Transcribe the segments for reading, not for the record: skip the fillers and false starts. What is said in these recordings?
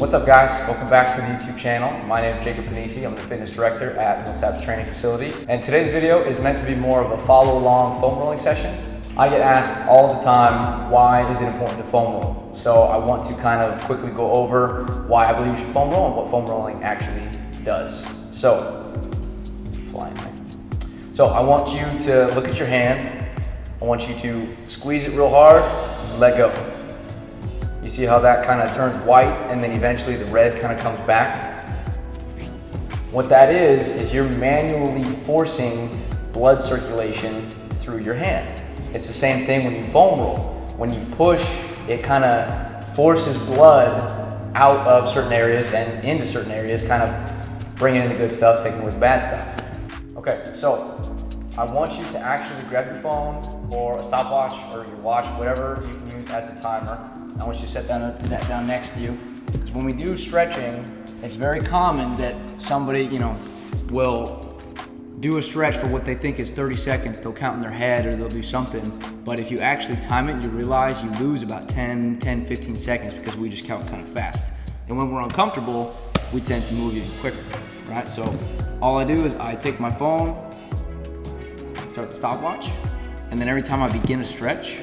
What's up guys, welcome back to the YouTube channel. My name is Jacob Panisi, I'm the fitness director at Millsap's training facility. And today's video is meant to be more of a follow along foam rolling session. I get asked all the time, why is it important to foam roll? So I want to kind of quickly go over why I believe you should foam roll and what foam rolling actually does. So I want you to look at your hand. I want you to squeeze it real hard and let go. You see how that kind of turns white and then eventually the red kind of comes back? What that is you're manually forcing blood circulation through your hand. It's the same thing when you foam roll. When you push, it kind of forces blood out of certain areas and into certain areas, kind of bringing in the good stuff, taking away the bad stuff. Okay, so I want you to actually grab your phone or a stopwatch or your watch, whatever you can use as a timer. I want you to set that down next to you. Because when we do stretching, it's very common that somebody, will do a stretch for what they think is 30 seconds. They'll count in their head or they'll do something. But if you actually time it, you realize you lose about 10, 15 seconds because we just count kind of fast. And when we're uncomfortable, we tend to move even quicker, right? So all I do is I take my phone, start the stopwatch, and then every time I begin a stretch,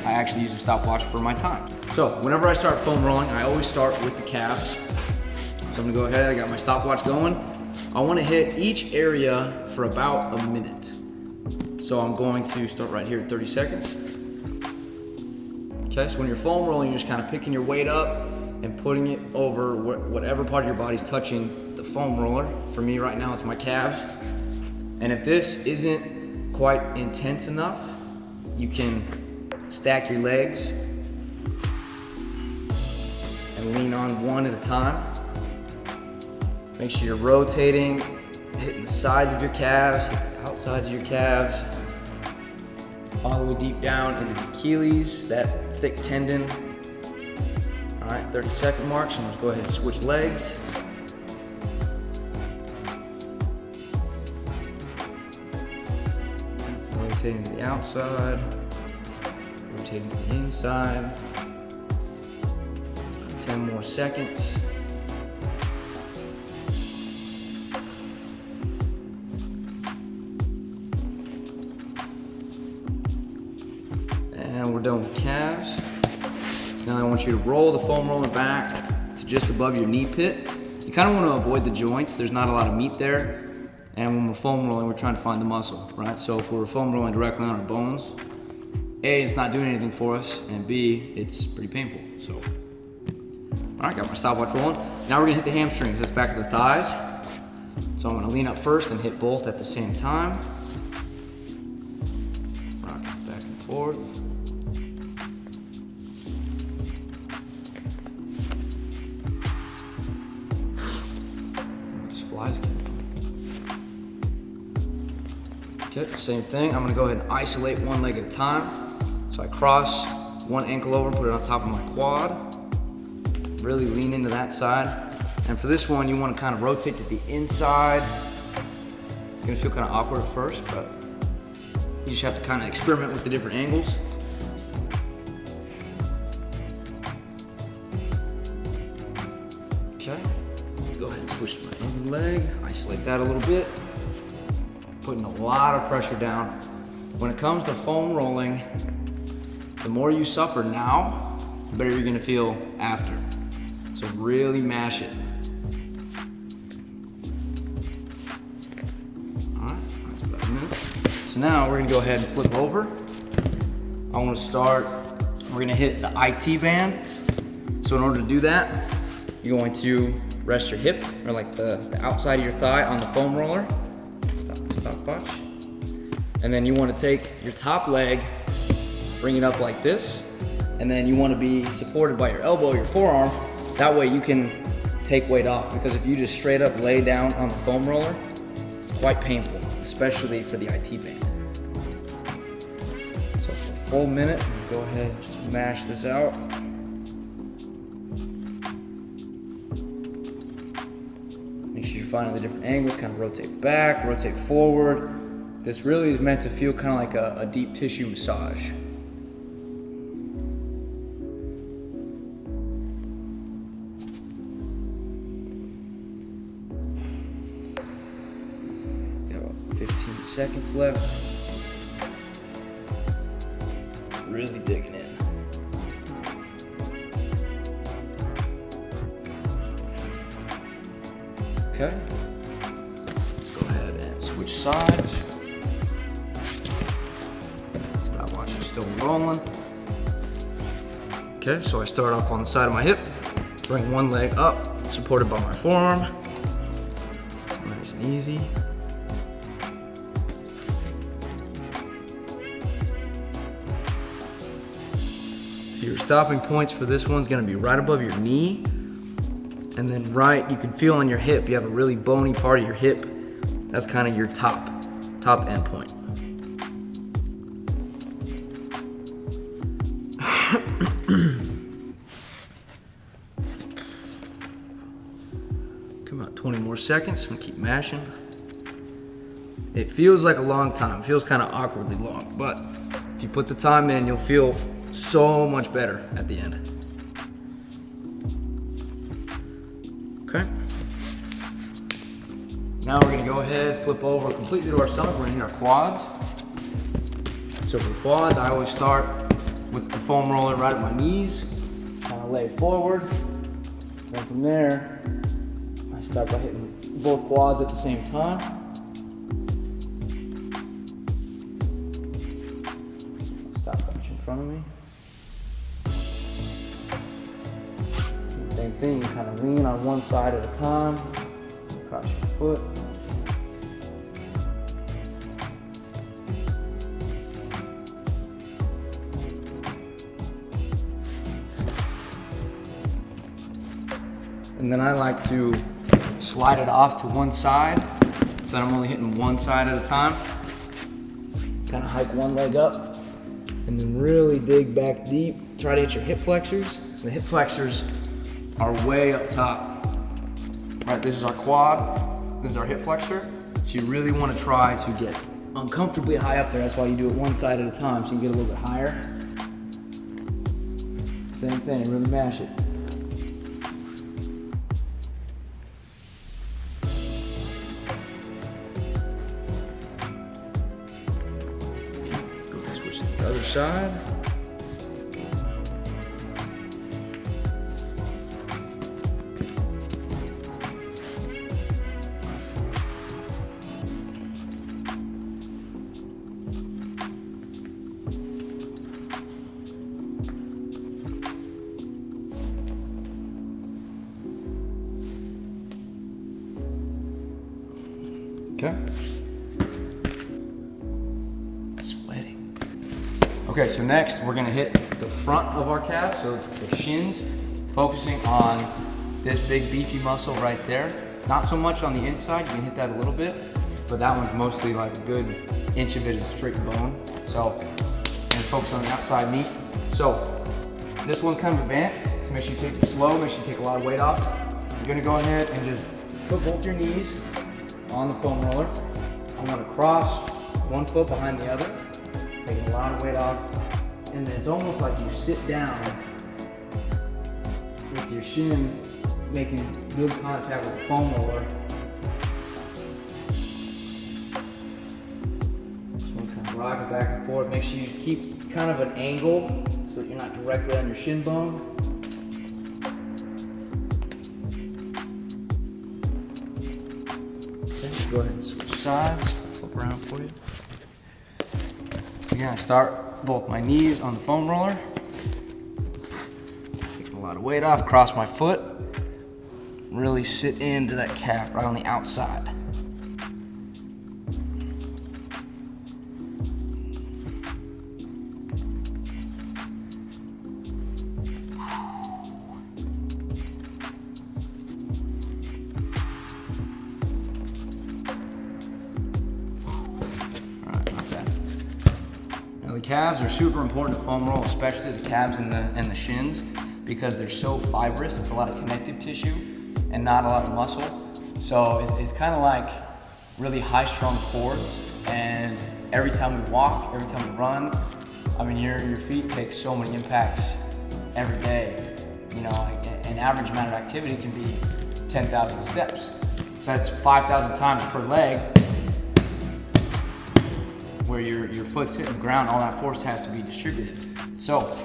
I actually use the stopwatch for my time. So whenever I start foam rolling, I always start with the calves. So I'm gonna go ahead, I got my stopwatch going. I wanna hit each area for about a minute. So I'm going to start right here at 30 seconds. Okay, so when you're foam rolling, you're just kind of picking your weight up and putting it over whatever part of your body's touching the foam roller. For me right now, it's my calves. And if this isn't quite intense enough, you can stack your legs and lean on one at a time. Make sure you're rotating, hitting the sides of your calves, hitting the outsides of your calves, all the way deep down into the Achilles, that thick tendon. All right, 30-second mark, so I'm gonna go ahead and switch legs. Rotating to the outside, rotating to the inside. 10 more seconds. And we're done with the calves. So now I want you to roll the foam roller back to just above your knee pit. You kind of want to avoid the joints. There's not a lot of meat there. And when we're foam rolling, we're trying to find the muscle, right? So if we're foam rolling directly on our bones, A, it's not doing anything for us, and B, it's pretty painful, so. All right, got my stopwatch rolling. Now we're gonna hit the hamstrings, that's back to the thighs. So I'm gonna lean up first and hit both at the same time. Rock it back and forth. These flies can. Okay, same thing. I'm gonna go ahead and isolate one leg at a time. So I cross one ankle over, put it on top of my quad. Really lean into that side. And for this one, you wanna kind of rotate to the inside. It's gonna feel kind of awkward at first, but you just have to kind of experiment with the different angles. Okay, go ahead and switch to my other leg, isolate that a little bit. Putting a lot of pressure down. When it comes to foam rolling, the more you suffer now, the better you're gonna feel after. So really mash it. All right, that's about a minute. So now we're gonna go ahead and flip over. I wanna start, we're gonna hit the IT band. So in order to do that, you're going to rest your hip, or like the outside of your thigh on the foam roller. Stopwatch. And then you want to take your top leg, bring it up like this, and then you want to be supported by your elbow, your forearm. That way you can take weight off, because if you just straight up lay down on the foam roller, it's quite painful, especially for the IT band. So for a full minute, go ahead and just mash this out. Make sure you're finding the different angles, kind of rotate back, rotate forward. This really is meant to feel kind of like a deep tissue massage. seconds left. Really digging in. Okay. Go ahead and switch sides. Stopwatch is still rolling. Okay, so I start off on the side of my hip, bring one leg up, supported by my forearm. It's nice and easy. So your stopping points for this one's gonna be right above your knee, and then you can feel on your hip, you have a really bony part of your hip. That's kind of your top end point. Come about 20 more seconds, I'm gonna keep mashing. It feels like a long time, it feels kind of awkwardly long, but if you put the time in, you'll feel so much better at the end. Okay. Now we're gonna go ahead, flip over completely to our stomach. We're gonna hit our quads. So for the quads, I always start with the foam roller right at my knees, kind of lay forward. Then from there, I start by hitting both quads at the same time. Stopwatch in front of me. Same thing, you kind of lean on one side at a time, cross your foot. And then I like to slide it off to one side, so that I'm only hitting one side at a time. Kind of hike one leg up, and then really dig back deep. Try to hit your hip flexors. The hip flexors are way up top. Right, this is our quad, this is our hip flexor. So you really want to try to get uncomfortably high up there. That's why you do it one side at a time, so you can get a little bit higher. Same thing, really mash it. Go switch to the other side. Okay. Sweating. Okay, so next we're gonna hit the front of our calves, so the shins, focusing on this big beefy muscle right there. Not so much on the inside, you can hit that a little bit, but that one's mostly like a good inch of it is straight bone. So, and focus on the outside meat. So, this one's kind of advanced, so make sure you take it slow, make sure you take a lot of weight off. You're gonna go ahead and just put both your knees on the foam roller. I'm gonna cross one foot behind the other, taking a lot of weight off, and then it's almost like you sit down with your shin making good contact with the foam roller. Just want to kind of rock it back and forth. Make sure you keep kind of an angle so that you're not directly on your shin bone. Go ahead and switch sides, flip around for you. Again, I start both my knees on the foam roller. Taking a lot of weight off, cross my foot. Really sit into that calf right on the outside. The calves are super important to foam roll, especially the calves and the shins, because they're so fibrous. It's a lot of connective tissue and not a lot of muscle. So it's kind of like really high-strung cords. And every time we walk, every time we run, I mean, your feet take so many impacts every day. You know, like an average amount of activity can be 10,000 steps. So that's 5,000 times per leg. where your foot's hitting the ground, all that force has to be distributed. So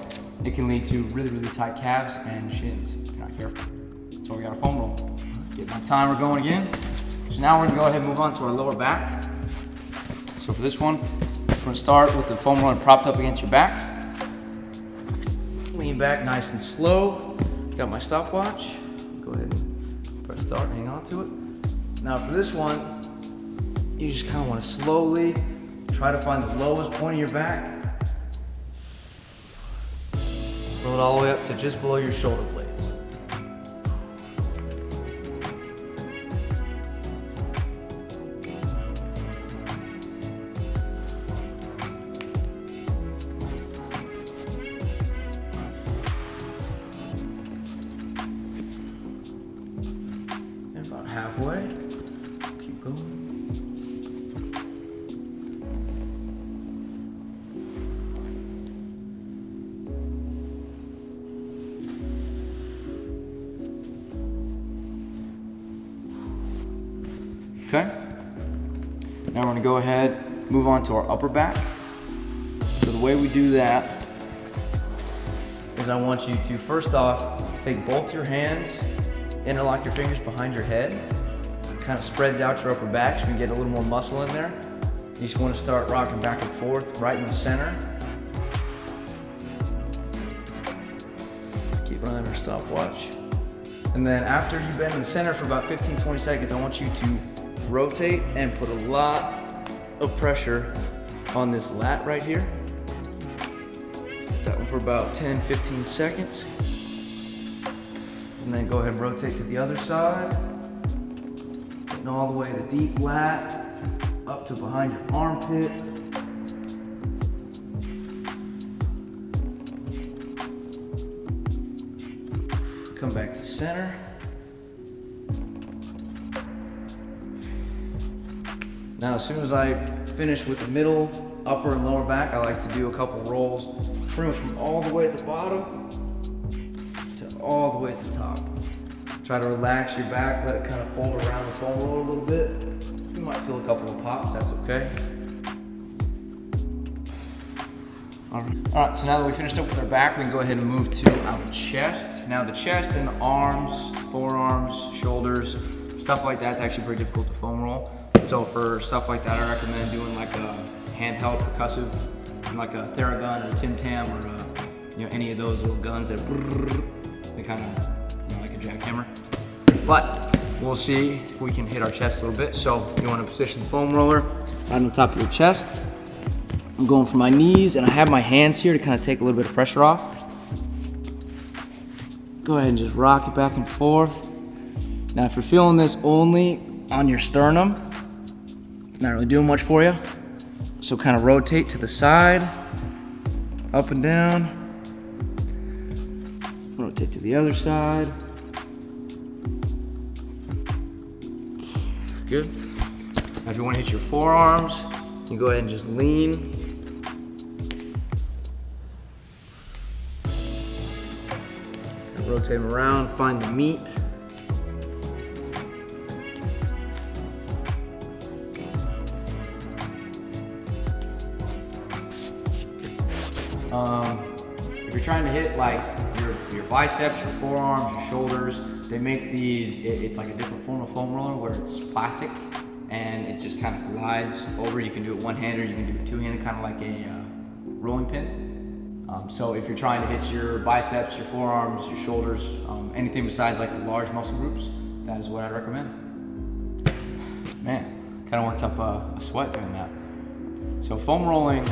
it can lead to really, really tight calves and shins if you're not careful. That's why we got a foam roll. Get my timer going again. So now we're gonna go ahead and move on to our lower back. So for this one, we're gonna start with the foam roller propped up against your back. Lean back nice and slow. Got my stopwatch. Go ahead and press start, hang on to it. Now for this one, you just kind of want to slowly try to find the lowest point of your back. Roll it all the way up to just below your shoulder blades. And about halfway. Keep going. Okay, now we're gonna go ahead, move on to our upper back. So the way we do that is I want you to, first off, take both your hands, interlock your fingers behind your head, kind of spreads out your upper back so you can get a little more muscle in there. You just wanna start rocking back and forth right in the center. Keep on our stopwatch. And then after you've been in the center for about 15-20 seconds, I want you to rotate and put a lot of pressure on this lat right here. That one for about 10-15 seconds. And then go ahead and rotate to the other side. Getting all the way to deep lat, up to behind your armpit. Come back to center. Now, as soon as I finish with the middle, upper, and lower back, I like to do a couple rolls, pretty much from all the way at the bottom to all the way at the top. Try to relax your back, let it kind of fold around the foam roller a little bit. You might feel a couple of pops, that's okay. All right, so now that we finished up with our back, we can go ahead and move to our chest. Now the chest and the arms, forearms, shoulders, stuff like that's actually pretty difficult to foam roll. So for stuff like that, I recommend doing like a handheld percussive, like a Theragun or a Tim Tam or any of those little guns that they kind of like a jackhammer. But we'll see if we can hit our chest a little bit. So you want to position the foam roller right on the top of your chest. I'm going for my knees, and I have my hands here to kind of take a little bit of pressure off. Go ahead and just rock it back and forth. Now, if you're feeling this only on your sternum, not really doing much for you. So kind of rotate to the side, up and down. Rotate to the other side. Good. Now, if you want to hit your forearms, you can go ahead and just lean. Rotate them around, find the meat. If you're trying to hit like your biceps, your forearms, your shoulders, they make these, it's like a different form of foam roller where it's plastic and it just kind of glides over. You can do it one-handed, you can do it two-handed, kind of like a rolling pin. So if you're trying to hit your biceps, your forearms, your shoulders, anything besides like the large muscle groups, that is what I'd recommend. Man, kind of worked up a sweat doing that. So foam rolling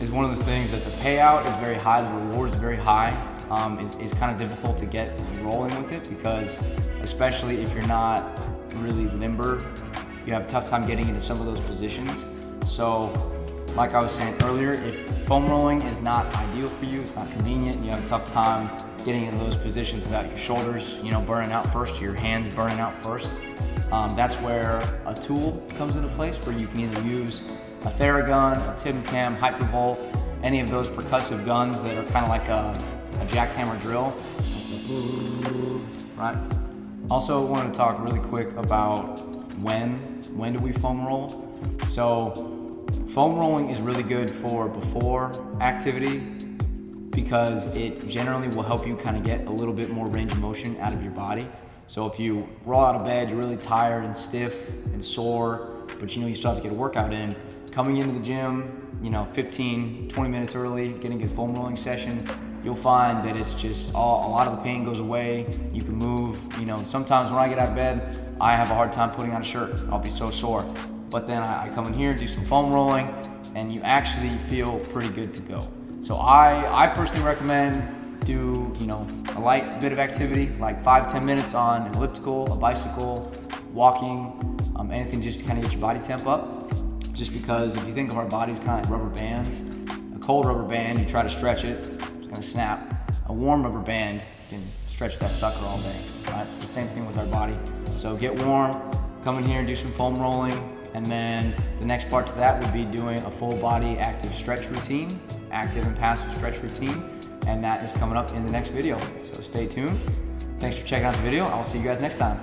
is one of those things that the payout is very high, the reward is very high. It's kind of difficult to get rolling with it because, especially if you're not really limber, you have a tough time getting into some of those positions. So, like I was saying earlier, if foam rolling is not ideal for you, it's not convenient, and you have a tough time getting in those positions without your shoulders, burning out first, your hands burning out first, that's where a tool comes into place where you can either use a Theragun, a Tim Tam, Hypervolt, any of those percussive guns that are kind of like a jackhammer drill, right? Also wanted to talk really quick about when do we foam roll. So Foam rolling is really good for before activity because it generally will help you kind of get a little bit more range of motion out of your body. So if you roll out of bed, you're really tired and stiff and sore, but you still have to get a workout in, coming into the gym, 15, 20 minutes early, getting a good foam rolling session, you'll find that it's just a lot of the pain goes away. You can move. Sometimes when I get out of bed, I have a hard time putting on a shirt. I'll be so sore. But then I come in here, do some foam rolling, and you actually feel pretty good to go. So I personally recommend do a light bit of activity, like 5-10 minutes on an elliptical, a bicycle, walking, anything just to kind of get your body temp up. Just because if you think of our bodies kind of like rubber bands, a cold rubber band, you try to stretch it, it's gonna snap. A warm rubber band can stretch that sucker all day, right? It's the same thing with our body. So get warm, come in here and do some foam rolling, and then the next part to that would be doing a full body active stretch routine, active and passive stretch routine, and that is coming up in the next video. So stay tuned. Thanks for checking out the video. I'll see you guys next time.